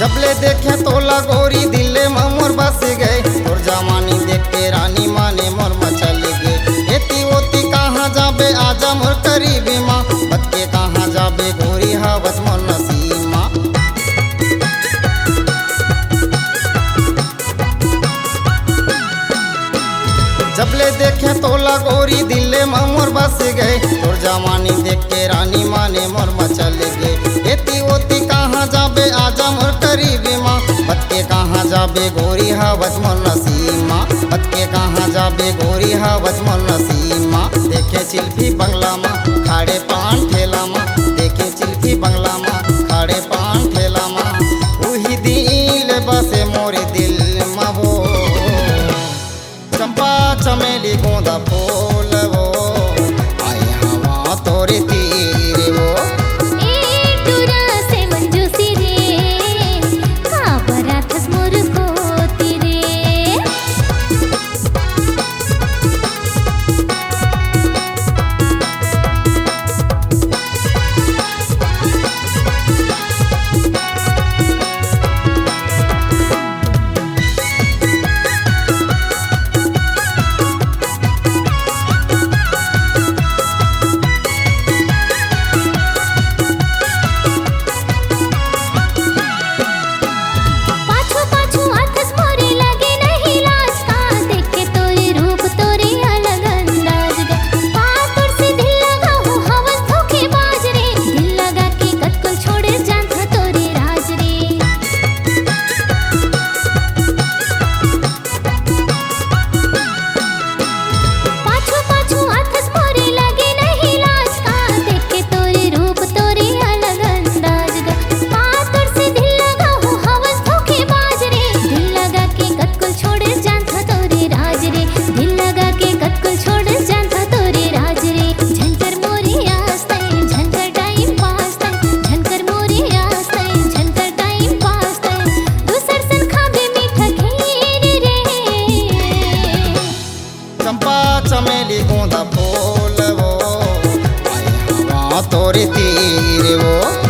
जबले देखे तोला गोरी दिले में मोर बस गए, तोर जवानी देख के रानी माने मोर मचल गए। एती ओती कहाँ जाबे आजा मोर करीबी माँ, बच्चे कहाँ जाबे गोरी हवस मोर नसीमा। जबले देखे तोला गोरी दिले में मोर बस गए, तोर जवानी देख के रानी माने मोर मचल गए। एती ओती कहाँ जाबे आजा मोर करीबी माँ, बच्चे कहाँ जाबे गोरी हवस मोर नसीमा। बच्चे कहाँ जाबे गोरी हवस मोर नसीमा। देखे चिल्फी बंगला माँ खाड़े पान ठेला माँ, देखे चिल्फी बंगला माँ खाड़े पान ठेला माँ। वही दिल बसे मोरे दिल में वो चंपा चमेली गोंदा फूल वो, आए हवा तोरे तीर वो। चमेली गोंदा फूल वो, आए हवा तोरे तीर वो।